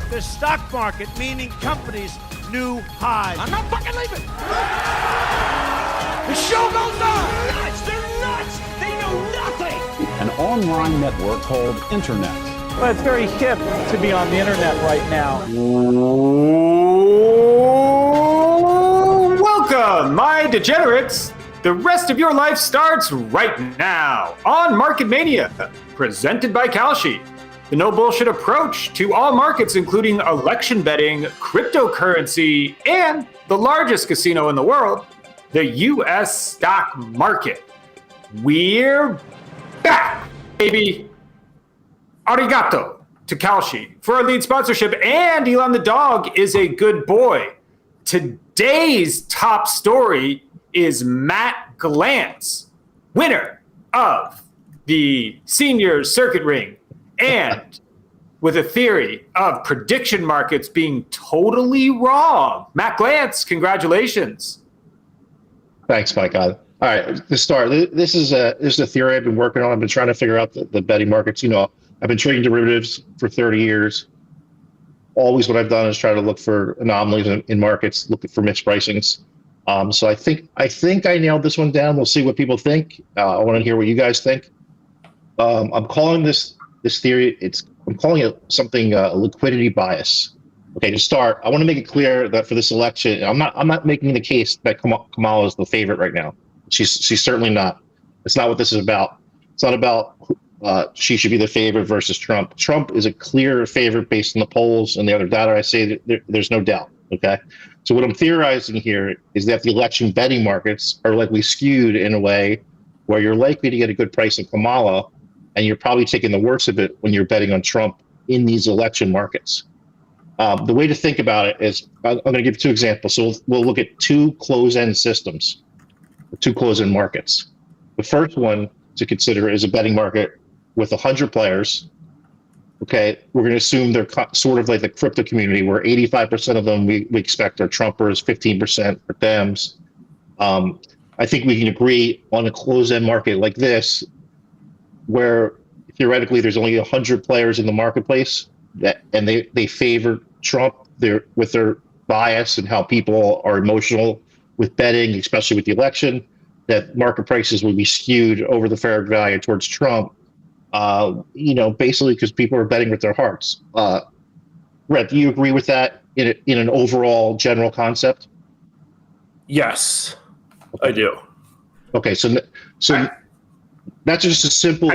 the stock market, meaning companies, new highs. I'm not fucking leaving. The show goes on. They're nuts. They know nothing. An online network called Internet. Well, it's very hip to be on the internet right now. Welcome, my degenerates. The rest of your life starts right now on Market Mania, presented by Kalshi. The no bullshit approach to all markets, including election betting, cryptocurrency, and the largest casino in the world, the U.S. stock market. We're back, baby. Arigato to Kalshi for our lead sponsorship, and Elon the dog is a good boy. Today's top story is Matt Glantz, winner of the senior circuit ring, and with a theory of prediction markets being totally wrong. Matt Glantz, congratulations. Thanks, Mike. All right, to start, this is a theory I've been working on. I've been trying to figure out the betting markets. You know, I've been trading derivatives for 30 years. Always what I've done is try to look for anomalies in markets, look for mispricings. So I think I nailed this one down. We'll see what people think. I want to hear what you guys think. I'm calling this theory, I'm calling it something, a liquidity bias. Okay, to start, I want to make it clear that for this election, I'm not making the case that Kamala is the favorite right now. She's certainly not. It's not what this is about. It's not about she should be the favorite versus Trump. Trump is a clear favorite based on the polls and the other data. I say that there's no doubt. Okay, so what I'm theorizing here is that the election betting markets are likely skewed in a way where you're likely to get a good price on Kamala, and you're probably taking the worst of it when you're betting on Trump in these election markets. The way to think about it is, I'm going to give two examples. So we'll look at two close-end systems, two close-end markets. The first one to consider is a betting market with 100 players. Okay, we're going to assume they're sort of like the crypto community, where 85% of them we expect are Trumpers, 15% are Dems. I think we can agree on a closed-end market like this, where theoretically there's only 100 players in the marketplace, and they favor Trump with their bias and how people are emotional with betting, especially with the election, that market prices would be skewed over the fair value towards Trump. Basically because people are betting with their hearts. Brett, do you agree with that in an overall general concept? Yes, I do. Okay, so that's just a simple.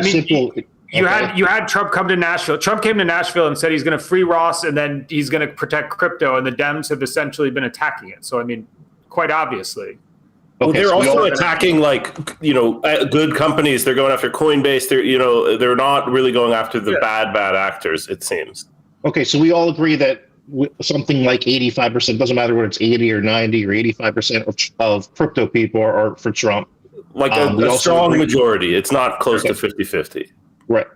You had Trump come to Nashville. Trump came to Nashville and said he's going to free Ross and then he's going to protect crypto, and the Dems have essentially been attacking it. So, I mean, quite obviously. Well, they're also attacking good companies. They're going after Coinbase. They're not really going after the bad actors, it seems. Okay, so we all agree that something like 85%, doesn't matter whether it's 80 or 90 or 85% of crypto people are for Trump. Like a strong majority. It's not close to 50-50. Right.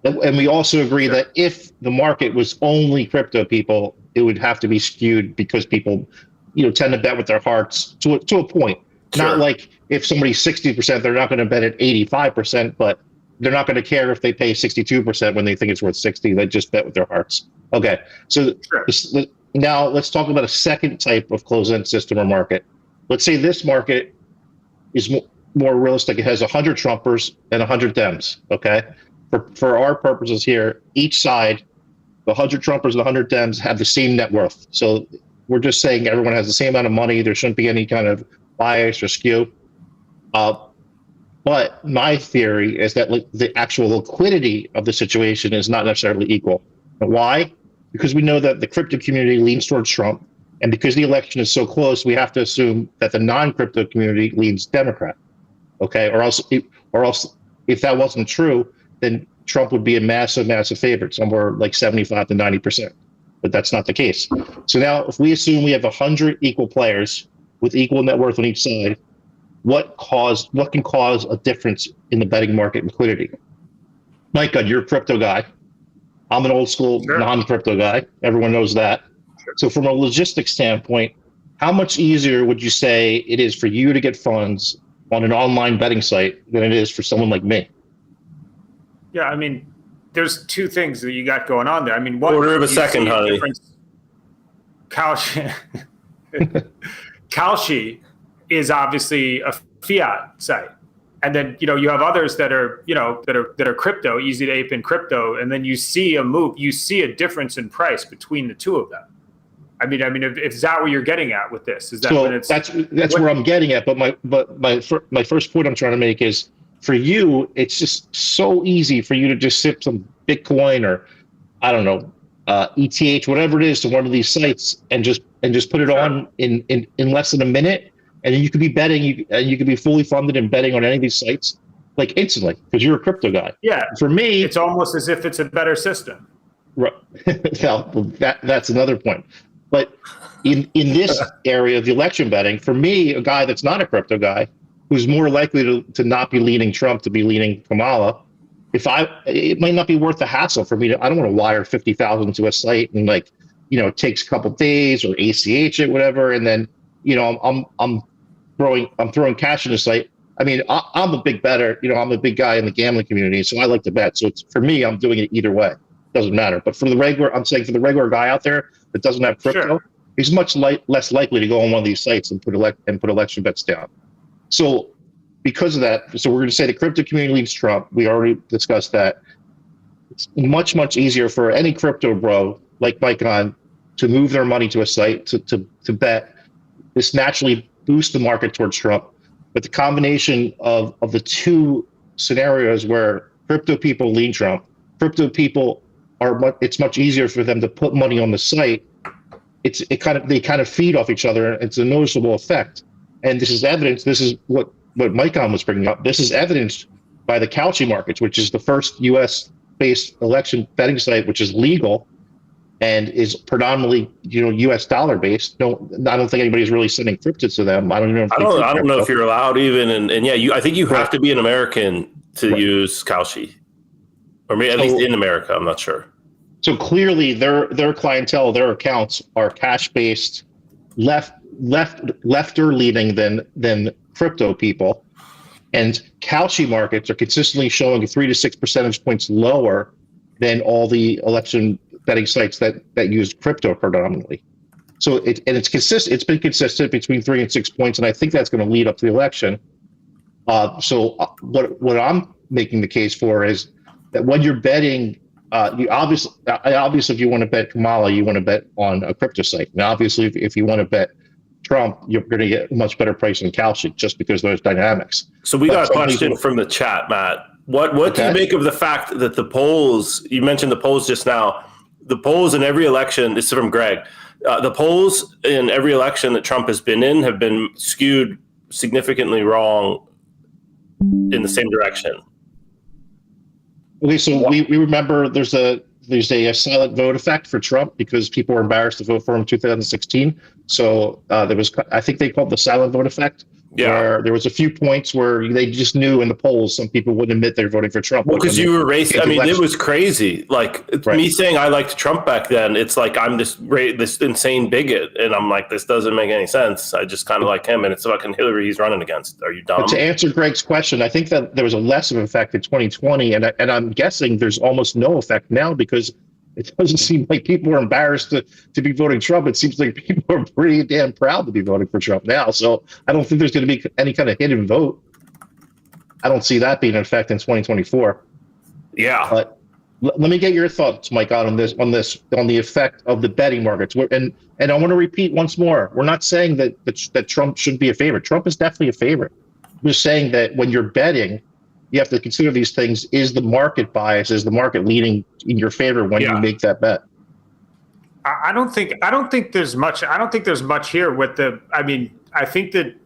And we also agree that if the market was only crypto people, it would have to be skewed because people, tend to bet with their hearts to a point. Sure. Not like if somebody's 60%, they're not going to bet at 85%, but they're not going to care if they pay 62% when they think it's worth 60. They just bet with their hearts. Okay. So now let's talk about a second type of closed-end system or market. Let's say this market is more realistic. It has 100 Trumpers and 100 Dems. Okay. For our purposes here, each side, the 100 Trumpers and the 100 Dems have the same net worth. So we're just saying everyone has the same amount of money. There shouldn't be any kind of bias or skew. But my theory is that the actual liquidity of the situation is not necessarily equal. Why? Because we know that the crypto community leans towards Trump, and because the election is so close, we have to assume that the non-crypto community leans Democrat. Okay, or else if that wasn't true, then Trump would be a massive favorite, somewhere like 75 to 90%. But that's not the case. So now, if we assume we have 100 equal players with equal net worth on each side, what can cause a difference in the betting market liquidity? Mike, you're a crypto guy. I'm an old school non-crypto guy. Everyone knows that. Sure. So from a logistics standpoint, how much easier would you say it is for you to get funds on an online betting site than it is for someone like me? Yeah, I mean, there's two things that you got going on there. I mean, one, Quarter of a you second, see honey. difference- Kalshi is obviously a fiat site. And then, you have others that are, that are crypto, easy to ape in crypto. And then you see a difference in price between the two of them. I mean, is that what you're getting at with this? Is that So when it's that's where I'm getting at. But my first point I'm trying to make is, for you, it's just so easy for you to just sip some Bitcoin or, I don't know, ETH, whatever it is, to one of these sites and just put it on in less than a minute, and then you could be betting, you could be fully funded and betting on any of these sites like instantly because you're a crypto guy. Yeah. For me, it's almost as if it's a better system. Right. Well, that's another point. But in this area of the election betting, for me, a guy that's not a crypto guy, who's more likely to not be leaning Trump, to be leaning Kamala, it might not be worth the hassle for me I don't want to wire 50,000 to a site and it takes a couple of days or ACH it, whatever. And then, I'm throwing cash in the site. I mean, I'm a big bettor, I'm a big guy in the gambling community. So I like to bet. So for me, I'm doing it either way. Doesn't matter. But for the regular guy out there that doesn't have crypto, he's much less likely to go on one of these sites and put election bets down. So because of that, we're going to say the crypto community leads Trump. We already discussed that. It's much, much easier for any crypto bro like Micon to move their money to a site to bet. This naturally boosts the market towards Trump. But the combination of the two scenarios where crypto people lean Trump, crypto people it's much easier for them to put money on the site. They kind of feed off each other. It's a noticeable effect. And this is evidence. This is what Micon was bringing up. This is evidenced by the Kalshi markets, which is the first U.S.-based election betting site, which is legal and is predominantly, U.S. dollar based. I don't think anybody's really sending crypto to them. I don't know if you're allowed even. And I think you have to be an American to use Kalshi, or maybe at least in America. I'm not sure. So clearly, their clientele, their accounts are cash based, lefter leaning than crypto people, and Kalshi markets are consistently showing 3 to 6 percentage points lower than all the election betting sites that use crypto predominantly. So it's consistent. It's been consistent between 3 and 6 points, and I think that's going to lead up to the election. So what I'm making the case for is that when you're betting, obviously, if you want to bet Kamala, you want to bet on a crypto site. Now, obviously, if you want to bet Trump, you're going to get a much better price in Kalshi just because there's dynamics. So we got a question from the chat, Matt. What do you make of the fact that the polls, you mentioned the polls just now, the polls in every election, this is from Greg, the polls in every election that Trump has been in have been skewed significantly wrong in the same direction? Okay, so we remember there's a silent vote effect for Trump because people were embarrassed to vote for him in 2016. So there was, I think they called the silent vote effect. Yeah. Where there was a few points where they just knew in the polls some people wouldn't admit they're voting for Trump. Well, because you were racist. I mean, it was crazy. Like me saying I liked Trump back then, it's like I'm this insane bigot, and I'm like, this doesn't make any sense. I just kind of like him, and it's fucking Hillary he's running against. Are you dumb? But to answer Greg's question, I think that there was a less of an effect in 2020, and I'm guessing there's almost no effect now because it doesn't seem like people are embarrassed to be voting Trump. It seems like people are pretty damn proud to be voting for Trump now. So I don't think there's going to be any kind of hidden vote. I don't see that being an effect in 2024. Yeah. But let me get your thoughts, Mike, on the effect of the betting markets. And I want to repeat once more: we're not saying that Trump shouldn't be a favorite. Trump is definitely a favorite. We're saying that when you're betting, you have to consider these things. Is the market bias? Is the market leaning in your favor when you make that bet? I don't think there's much. I don't think there's much here with the. I mean, I think that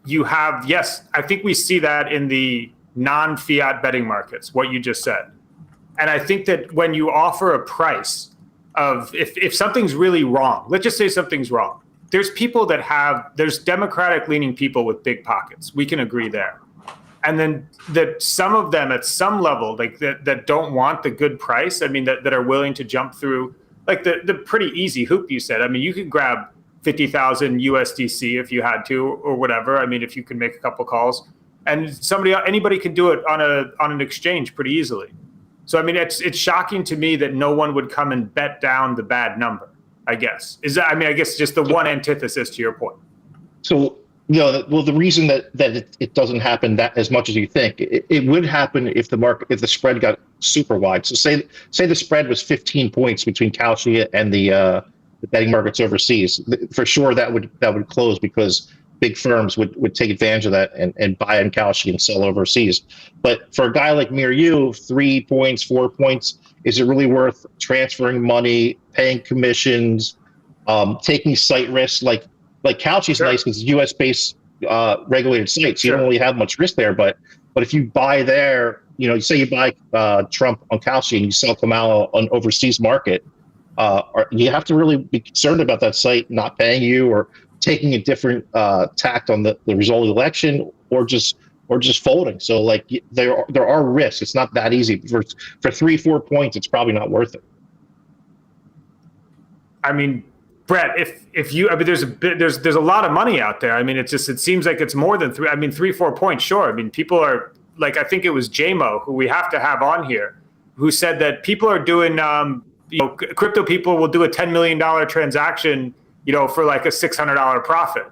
you have. Yes, I think we see that in the non-fiat betting markets. What you just said, and I think that when you offer a price of if something's really wrong, let's just say something's wrong. There's people there's Democratic leaning people with big pockets. We can agree there. And then that some of them at some level, like that don't want the good price. I mean, that are willing to jump through like the pretty easy hoop you said. I mean, you could grab 50,000 USDC if you had to, or whatever. I mean, if you can make a couple calls, and anybody can do it on an exchange pretty easily. So, I mean, it's shocking to me that no one would come and bet down the bad number, I guess. I guess just the one antithesis to your point. So, the reason that it doesn't happen that as much as you think, it would happen if the spread got super wide. So say the spread was 15 points between kalshi and the betting markets overseas. For sure, that would close because big firms would take advantage of that and buy in kalshi and sell overseas. But for a guy like me or you, 3 points, 4 points, is it really worth transferring money, paying commissions, taking site risks? Like kalshi is nice because it's U.S. based regulated sites. So you don't really have much risk there. But if you buy there, you say you buy Trump on kalshi and you sell Kamala on overseas market, you have to really be concerned about that site not paying you or taking a different tact on the result of the election, or just folding. So there are risks. It's not that easy. For 3-4 points, it's probably not worth it. I mean, Brett, there's a lot of money out there. I mean, it seems like it's more than 3-4 points. Sure. I mean, people are like, I think it was JMO, who we have to have on here, who said that people are doing, crypto people will do a $10 million transaction, for like a $600 profit.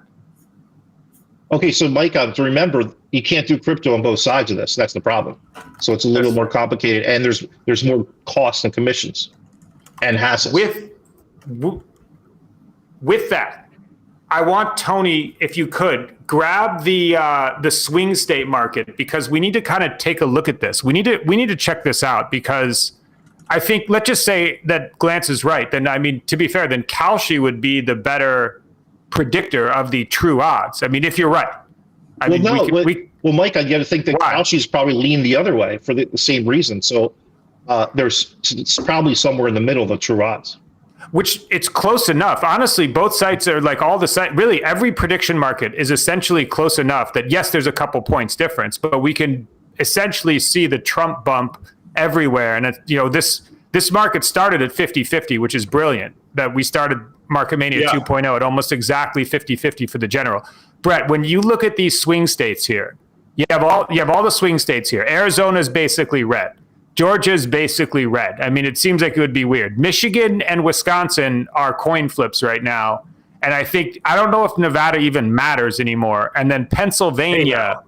Okay, so Mike, to remember, you can't do crypto on both sides of this. That's the problem. So it's a little more complicated, and there's more costs and commissions and hassles. With that, I want Tony, if you could, grab the swing state market, because we need to kind of take a look at this. We need to check this out, because I think, let's just say that Glantz is right. Then, I mean, to be fair, then kalshi would be the better predictor of the true odds. I mean, if you're right. Well, Mike, I got to think that kalshi is probably lean the other way for the same reason. So it's probably somewhere in the middle of the true odds. Which it's close enough. Honestly, both sites are like really every prediction market is essentially close enough that yes, there's a couple points difference, but we can essentially see the Trump bump everywhere. And this market started at 50-50, which is brilliant, that we started Market Mania 2.0 at almost exactly 50-50 for the general. Brett, when you look at these swing states here, you have all the swing states here. Arizona is basically red. Georgia is basically red. I mean, it seems like it would be weird. Michigan and Wisconsin are coin flips right now. And I don't know if Nevada even matters anymore. And then Pennsylvania.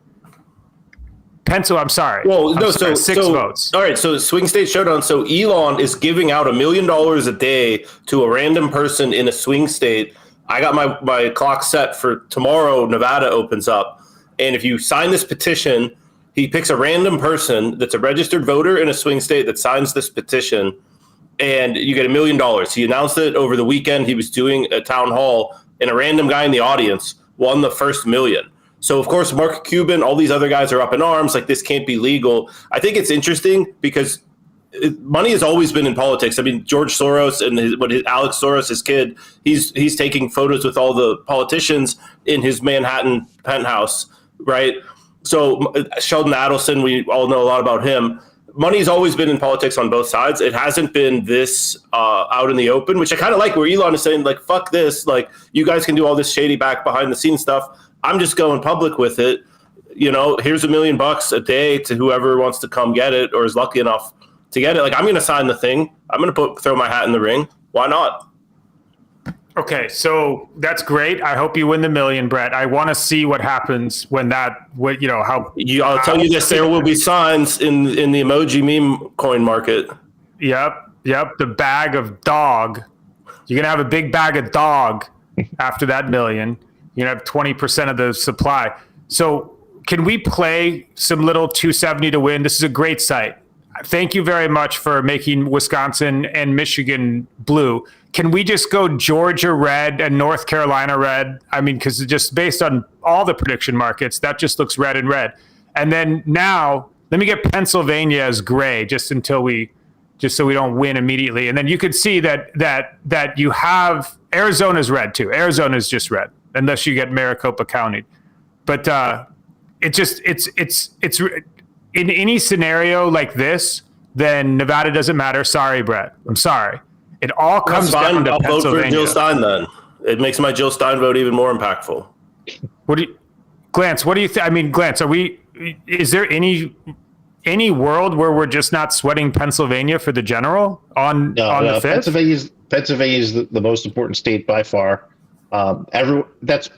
I'm sorry. Well, no, 6 votes. All right, so swing state showdown. So Elon is giving out $1 million a day to a random person in a swing state. I got my clock set for tomorrow. Nevada opens up. And if you sign this petition, he picks a random person that's a registered voter in a swing state that signs this petition, and you get $1 million. He announced it over the weekend. He was doing a town hall, and a random guy in the audience won the first $1 million. So, of course, Mark Cuban, all these other guys are up in arms, like this can't be legal. I think it's interesting because money has always been in politics. I mean, George Soros and Alex Soros, his kid, he's taking photos with all the politicians in his Manhattan penthouse, right? So Sheldon Adelson, we all know a lot about him. Money's always been in politics on both sides. It hasn't been this out in the open, which I kind of like, where Elon is saying, like, fuck this. Like, you guys can do all this shady back behind the scenes stuff. I'm just going public with it. Here's $1 million a day to whoever wants to come get it or is lucky enough to get it. Like, I'm going to sign the thing. I'm going to throw my hat in the ring. Why not? Okay, so that's great. I hope you win the $1 million, Brett. I want to see what happens when how. I'll tell you this: there will be signs in the emoji meme coin market. Yep. The bag of dog. You're gonna have a big bag of dog after that $1 million. You're gonna have 20% of the supply. So can we play some little 270 to win? This is a great site. Thank you very much for making Wisconsin and Michigan blue. Can we just go Georgia red and North Carolina red? I mean, because just based on all the prediction markets, that just looks red and red. And then now, let me get Pennsylvania as gray, just so we don't win immediately. And then you could see that you have Arizona's red too. Arizona's just red, unless you get Maricopa County. But it's in any scenario like this, then Nevada doesn't matter. Sorry, Brett. I'm sorry. It all comes down to Pennsylvania. I'll vote for Jill Stein then. It makes my Jill Stein vote even more impactful. Glantz, what do you think? I mean, Glantz, is there any any world where we're just not sweating Pennsylvania for the general on the 5th? Pennsylvania is the most important state by far. That's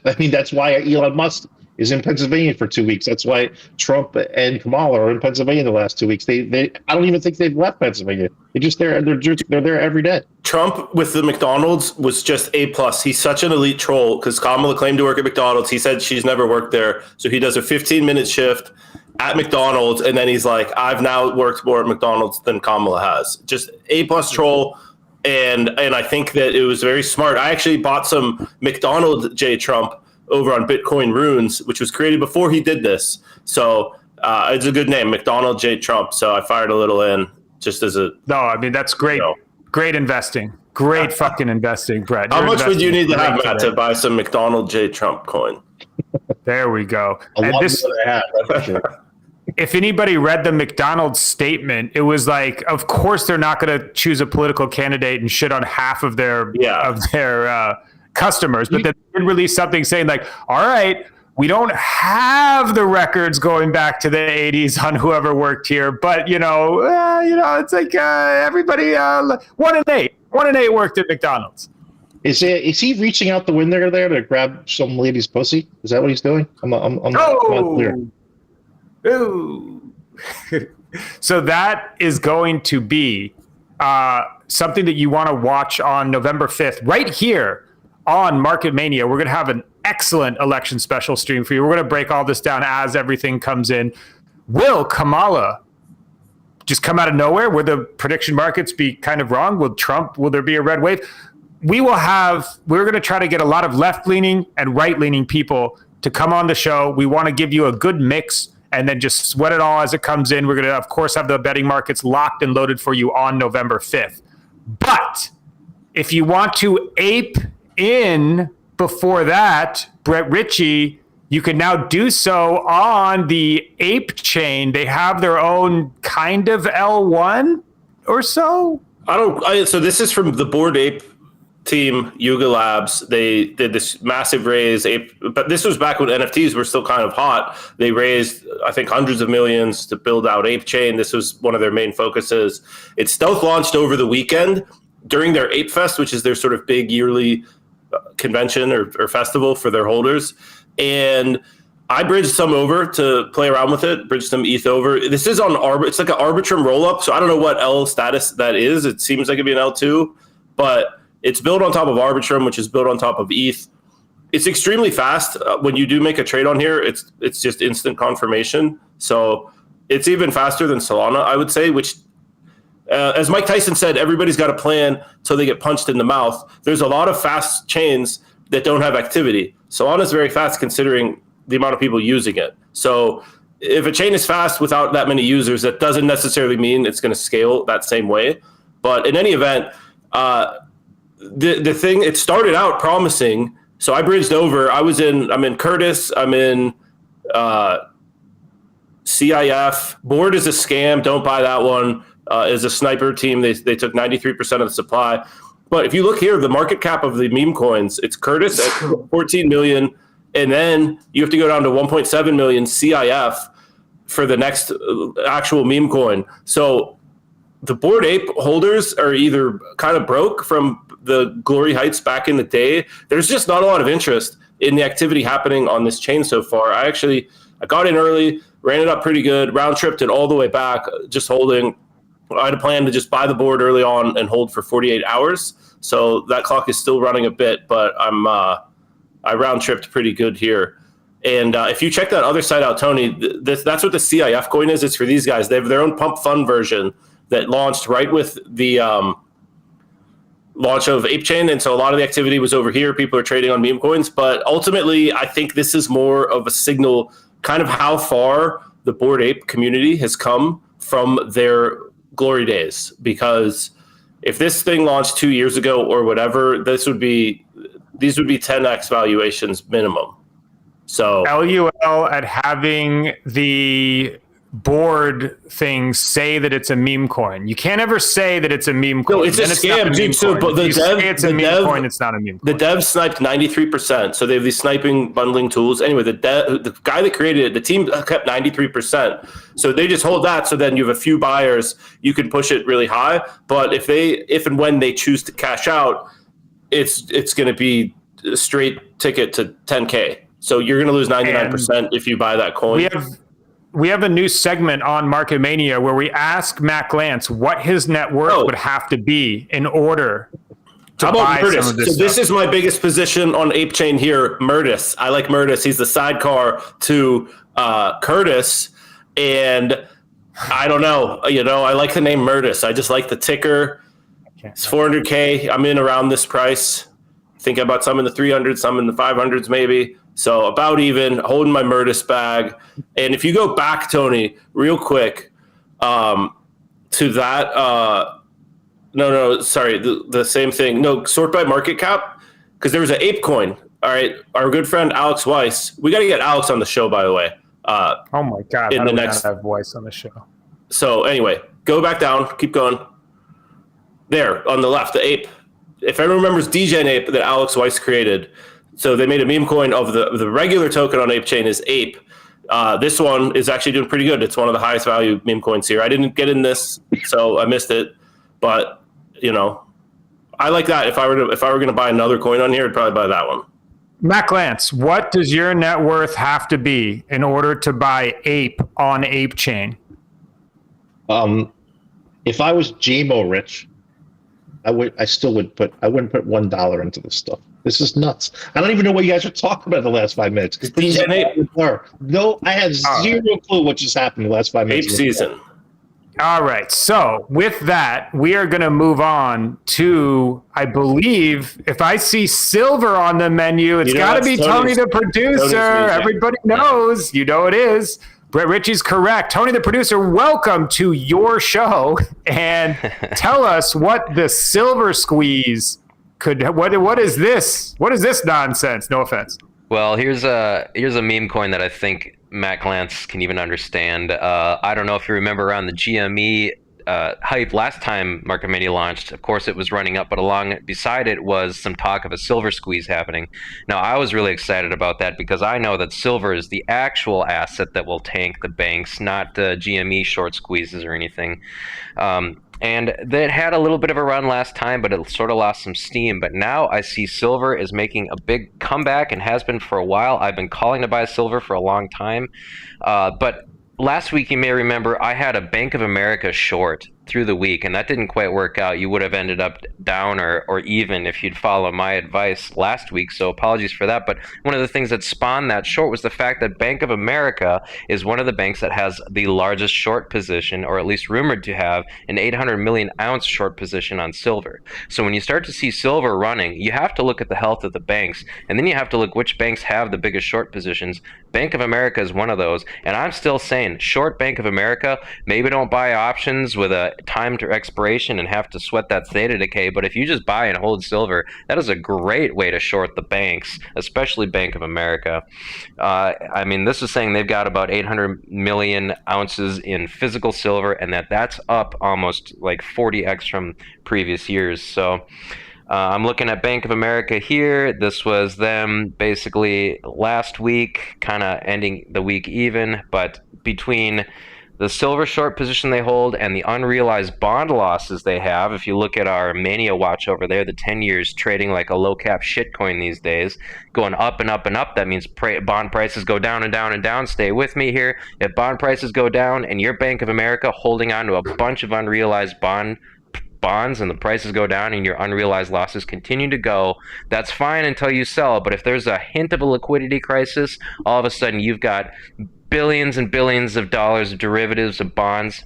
why Elon Musk is in Pennsylvania for 2 weeks. That's why Trump and Kamala are in Pennsylvania the last 2 weeks. I don't even think they've left Pennsylvania. They're there every day. Trump with the McDonald's was just A+. He's such an elite troll because Kamala claimed to work at McDonald's. He said she's never worked there. So he does a 15-minute shift at McDonald's, and then he's like, I've now worked more at McDonald's than Kamala has. Just A+ troll. And I think that it was very smart. I actually bought some McDonald J. Trump over on Bitcoin Runes, which was created before he did this. So it's a good name, McDonald J. Trump. So I fired a little in just as a... No, I mean, that's great. Great investing. Great fucking investing, Brett. How much would you need to have, Matt, to buy some McDonald J. Trump coin? There we go. Sure. If anybody read the McDonald's statement, it was like, of course they're not going to choose a political candidate and shit on half of their customers. But then they did release something saying like, all right, we don't have the records going back to the 80s on whoever worked here, but it's like everybody 1 in 8 worked at McDonald's. Is he reaching out the window there to grab some lady's pussy? Is that what he's doing? I'm not clear. Ooh. So that is going to be something that you want to watch on November 5th, right here on Market Mania. We're going to have an excellent election special stream for you. We're going to break all this down as everything comes in. Will Kamala just come out of nowhere? Will the prediction markets be kind of wrong? Will there be a red wave? We're going to try to get a lot of left-leaning and right-leaning people to come on the show. We want to give you a good mix and then just sweat it all as it comes in. We're going to, of course, have the betting markets locked and loaded for you on November 5th. But if you want to ape in before that, Brett Richey, you can now do so on the Apechain. They have their own kind of L1 or so. So this is from the Bored Ape team, Yuga Labs. They did this massive raise, but this was back when NFTs were still kind of hot. They raised, I think, hundreds of millions to build out Apechain. This was one of their main focuses. It stealth launched over the weekend during their Ape Fest, which is their sort of big yearly convention or festival for their holders. And I bridged some over to play around with it, bridged some ETH over. This is on it's like an Arbitrum rollup, so I don't know what L status that is. It seems like it'd be an L2, but it's built on top of Arbitrum, which is built on top of ETH. It's extremely fast. When you do make a trade on here, it's just instant confirmation. So it's even faster than Solana, I would say, which, as Mike Tyson said, everybody's got a plan until they get punched in the mouth. There's a lot of fast chains that don't have activity. Solana is very fast considering the amount of people using it. So if a chain is fast without that many users, that doesn't necessarily mean it's going to scale that same way. But in any event, the thing, it started out promising. So I bridged over. I'm in Curtis. I'm in CIF. Board is a scam. Don't buy that one. Is a sniper team. They took 93% of the supply. But if you look here, the market cap of the meme coins, it's Curtis at 14 million. And then you have to go down to 1.7 million CIF for the next actual meme coin. So the Bored Ape holders are either kind of broke from the glory heights back in the day. There's just not a lot of interest in the activity happening on this chain so far. I got in early, ran it up pretty good, round tripped it all the way back, just holding. I had a plan to just buy the board early on and hold for 48 hours. So that clock is still running a bit, but I round tripped pretty good here. And if you check that other site out, Tony, that's what the CIF coin is. It's for these guys. They have their own pump fund version that launched right with the launch of Apechain. And so a lot of the activity was over here. People are trading on meme coins. But ultimately, I think this is more of a signal kind of how far the Bored Ape community has come from their glory days. Because if this thing launched 2 years ago or whatever, these would be 10x valuations minimum. So LUL at having the board things say that it's a meme coin. You can't ever say that it's a meme coin. No, it's a scam, dude. So, but the dev, it's a meme coin. It's not a meme coin. The dev sniped 93%. So they have these sniping bundling tools. Anyway, the guy that created it, the team kept 93%. So they just hold that. So then you have a few buyers. You can push it really high. But if and when they choose to cash out, it's going to be a straight ticket to 10K. So you're going to lose 99% if you buy that coin. We have a new segment on Market Mania where we ask Matt Glantz what his net worth would have to be in order to buy some of this stuff. This is my biggest position on Apechain here, Murtis. I like Murtis. He's the sidecar to Curtis. And I don't know. I like the name Murtis. I just like the ticker. It's 400K. I'm in around this price. I think I bought some in the 300s, some in the 500s maybe. So about even, holding my Murtis bag. And if you go back, Tony, real quick, to that, the same thing. No, sort by market cap, because there was an ape coin. All right, our good friend Alex Weiss. We got to get Alex on the show, by the way. Oh my God, in the next have Weiss on the show. So anyway, go back down, keep going. There on the left, the ape. If everyone remembers DGen Ape that Alex Weiss created. So they made a meme coin of the regular token on Apechain is Ape. This one is actually doing pretty good. It's one of the highest value meme coins here. I didn't get in this, so I missed it. But I like that. If I were going to buy another coin on here, I'd probably buy that one. Matt Glantz, what does your net worth have to be in order to buy Ape on Apechain? If I was GMO rich, I wouldn't put $1 into this stuff. This is nuts. I don't even know what you guys are talking about in the last 5 minutes. No, I have zero clue what just happened in the last 5 minutes. Ape season. All right. So with that, we are going to move on to, I believe, if I see silver on the menu, it's got to be Tony the producer. Everybody knows. You know it is. Brett Richey's correct. Tony the producer, welcome to your show. And tell us what the silver squeeze what is this? What is this nonsense? No offense. Well, here's a meme coin that I think Matt Glantz can even understand. I don't know if you remember around the GME hype last time Market Mania launched. Of course, it was running up, but along beside it was some talk of a silver squeeze happening. Now, I was really excited about that because I know that silver is the actual asset that will tank the banks, not the GME short squeezes or anything. And it had a little bit of a run last time, but it sort of lost some steam. But now I see silver is making a big comeback and has been for a while. I've been calling to buy silver for a long time. But last week, you may remember, I had a Bank of America short through the week, and that didn't quite work out. You would have ended up down or even if you'd follow my advice last week, so apologies for that. But one of the things that spawned that short was the fact that Bank of America is one of the banks that has the largest short position, or at least rumored to have, an 800 million ounce short position on silver. So when you start to see silver running, you have to look at the health of the banks, and then you have to look which banks have the biggest short positions. Bank of America is one of those, and I'm still saying short Bank of America. Maybe don't buy options with a time to expiration and have to sweat that theta decay, but if you just buy and hold silver, that is a great way to short the banks, especially Bank of America. I mean, this is saying they've got about 800 million ounces in physical silver, and that's up almost like 40x from previous years. So I'm looking at Bank of America here. This was them basically last week, kind of ending the week even, but between the silver short position they hold and the unrealized bond losses they have, if you look at our Mania watch over there, the 10 years trading like a low-cap shitcoin these days, going up and up and up, that means bond prices go down and down and down. Stay with me here. If bond prices go down and your Bank of America holding on to a bunch of unrealized bonds and the prices go down and your unrealized losses continue to go, that's fine until you sell. But if there's a hint of a liquidity crisis, all of a sudden you've got billions and billions of dollars of derivatives of bonds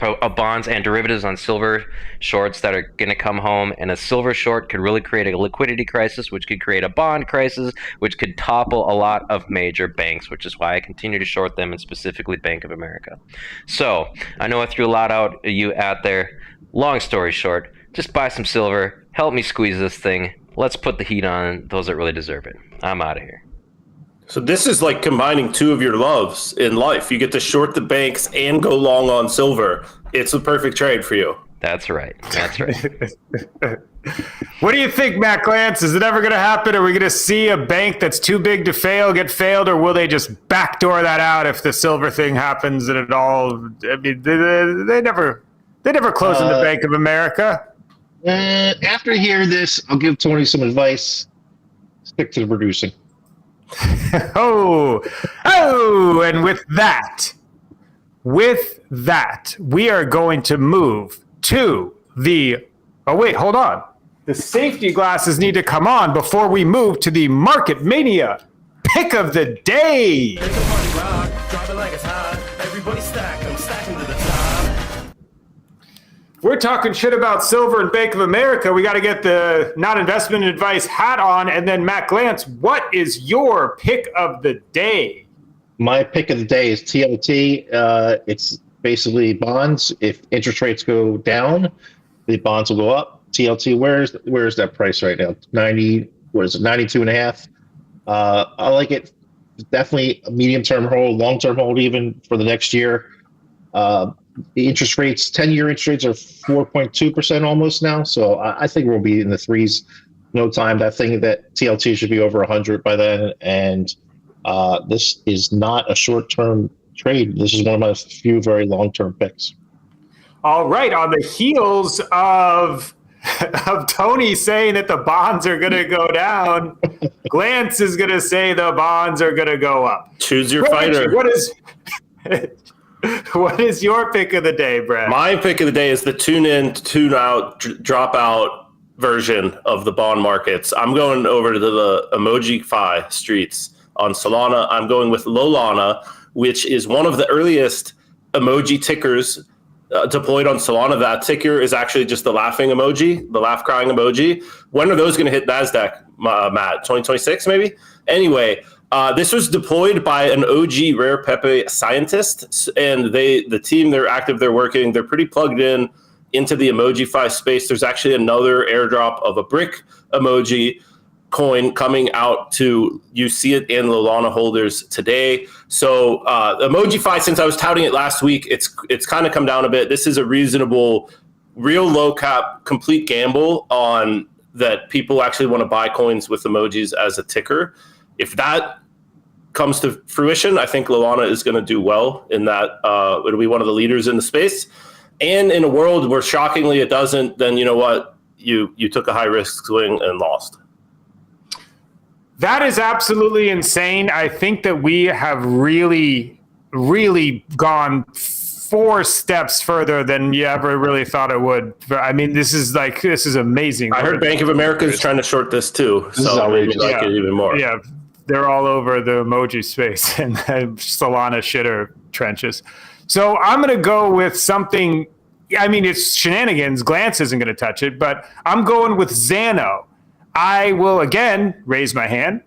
and derivatives on silver shorts that are going to come home, and a silver short could really create a liquidity crisis, which could create a bond crisis, which could topple a lot of major banks, which is why I continue to short them, and specifically Bank of America. So I know I threw a lot out you out there. Long story short, just buy some silver, help me squeeze this thing. Let's put the heat on those that really deserve it. I'm out of here. So this is like combining two of your loves in life. You get to short the banks and go long on silver. It's a perfect trade for you. That's right. That's right. What do you think, Matt Glantz? Is it ever going to happen? Are we going to see a bank that's too big to fail get failed, or will they just backdoor that out if the silver thing happens and it all? I mean, they never close in the Bank of America. After hearing this, I'll give Tony some advice. Stick to the producing. Oh, and with that, we are going to move to the. Oh wait, hold on. The safety glasses need to come on before we move to the Market Mania pick of the day. We're talking shit about silver and Bank of America. We got to get the not investment advice hat on. And then Matt Glantz, what is your pick of the day? My pick of the day is TLT. It's basically bonds. If interest rates go down, the bonds will go up. TLT, where's that price right now? 90, what is it, 92 and a half? I like it. Definitely a medium-term hold, long-term hold even for the next year. The interest rates, 10-year interest rates are 4.2% almost now. So I think we'll be in the threes no time. That TLT should be over 100 by then. And this is not a short-term trade. This is one of my few very long-term picks. All right, on the heels of Tony saying that the bonds are going to go down, Glantz is going to say the bonds are going to go up. Choose your Brett fighter. Richey, what is your pick of the day, Brett? My pick of the day is the tune in, tune out, drop out version of the bond markets. I'm going over to the Emoji-Fi streets on Solana. I'm going with Lolana, which is one of the earliest emoji tickers deployed on Solana. That ticker is actually just the laughing emoji, the laugh crying emoji. When are those going to hit NASDAQ, Matt? 2026 maybe? Anyway, this was deployed by an OG Rare Pepe scientist, and the team, they're active, they're working, they're pretty plugged into the Emoji-Fi space. There's actually another airdrop of a brick emoji coin coming out to, you see it in Lolana holders today. So Emoji-Fi, since I was touting it last week, it's kind of come down a bit. This is a reasonable, real low cap, complete gamble on that people actually want to buy coins with emojis as a ticker. If that comes to fruition, I think Lolana is going to do well in that. It'll be one of the leaders in the space. And in a world where shockingly it doesn't, then you know what? You took a high risk swing and lost. That is absolutely insane. I think that we have really, really gone 4 steps further than you ever really thought it would. I mean, this is amazing. I heard Bank of America is trying to short this too. So maybe like it even more. Yeah, they're all over the emoji space and Solana shitter trenches. So I'm going to go with something. I mean, it's shenanigans. Glantz isn't going to touch it, but I'm going with Xano. I will, again, raise my hand.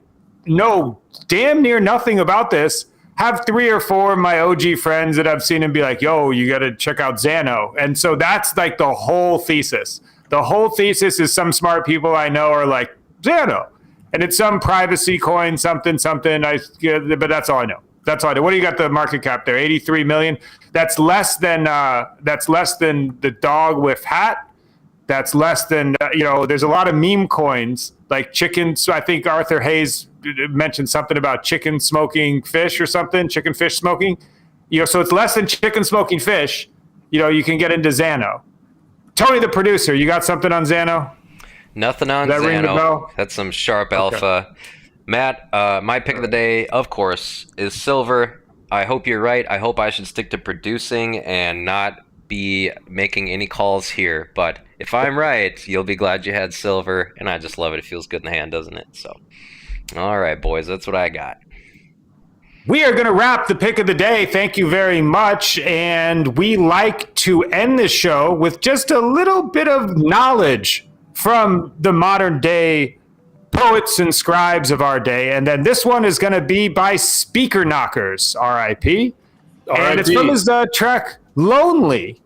Know damn near nothing about this. Have 3 or 4 of my OG friends that I've seen and be like, yo, you got to check out Xano. And so that's like the whole thesis. The whole thesis is some smart people I know are like, Xano. And it's some privacy coin, something. But that's all I know. That's all I know. What do you got the market cap there? 83 million. That's less than the dog with hat. That's less than, there's a lot of meme coins like chicken. So I think Arthur Hayes mentioned something about chicken smoking fish or something, chicken fish smoking. So it's less than chicken smoking fish. You can get into Xano. Tony, the producer, you got something on Xano? Nothing on Does that ring the Xano. bell? That's some sharp alpha. Matt, my pick of the day, of course, is silver. I hope you're right. I hope I should stick to producing and not be making any calls here. But if I'm right, you'll be glad you had silver. And I just love it. It feels good in the hand, doesn't it? So, all right, boys, that's what I got. We are going to wrap the pick of the day. Thank you very much. And we like to end the show with just a little bit of knowledge from the modern day poets and scribes of our day. And then this one is going to be by Speaker Knockers, R.I.P. And it's from his track Lonely.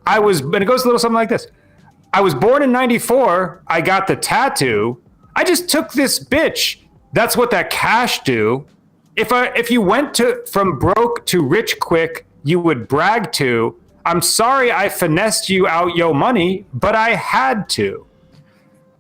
And it goes a little something like this. I was born in 94. I got the tattoo. I just took this bitch. That's what that cash do. if you went from broke to rich quick, you would brag to. I'm sorry I finessed you out yo money, but I had to.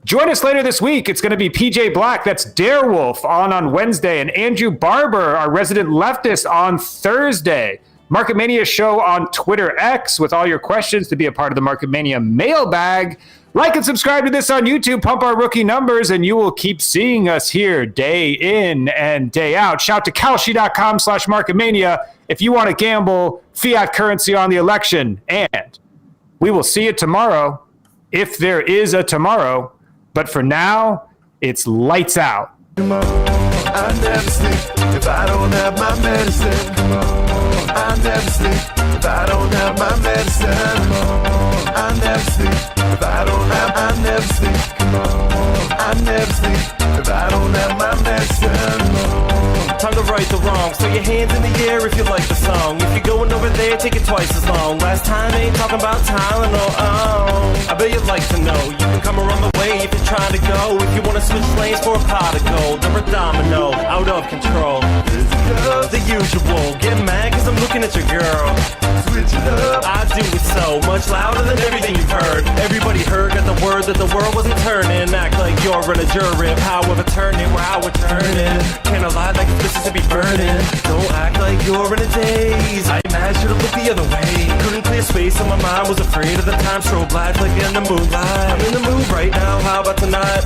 Join us later this week. It's going to be PJ Black, that's Darewolf, on Wednesday, and Andrew Barber, our resident leftist, on Thursday. Market Mania show on Twitter X with all your questions to be a part of the Market Mania mailbag. Like and subscribe to this on YouTube. Pump our rookie numbers, and you will keep seeing us here day in and day out. Shout to kalshi.com/marketmania if you want to gamble fiat currency on the election. And we will see you tomorrow, if there is a tomorrow. But for now, it's lights out. I never sleep if I don't have my medicine. I never sleep if I don't have my medicine. I never sleep if I don't have. I never sleep. I never sleep if I don't have my medicine. Time to right the wrong. So your hands in the air if you like the song. If you're going over there, take it twice as long. Last time ain't talking about Tylenol. Oh, I bet you'd like to know. You can come around the way if you're trying to go. If you want to switch lanes for a pot of gold or a domino, out of control. The usual. Get mad cause I'm looking at your girl. Switch it up. I do it so much louder than everything you've heard. Everybody heard at the word that the world wasn't turning. Act like you're in a jury. However turning where I would turn it. Can't lie like Mississippi burning. Don't act like you're in a daze. I imagined to look the other way. Couldn't clear space on my mind. Was afraid of the time. Strobe lights like in the moonlight. I'm in the mood right now. How about tonight?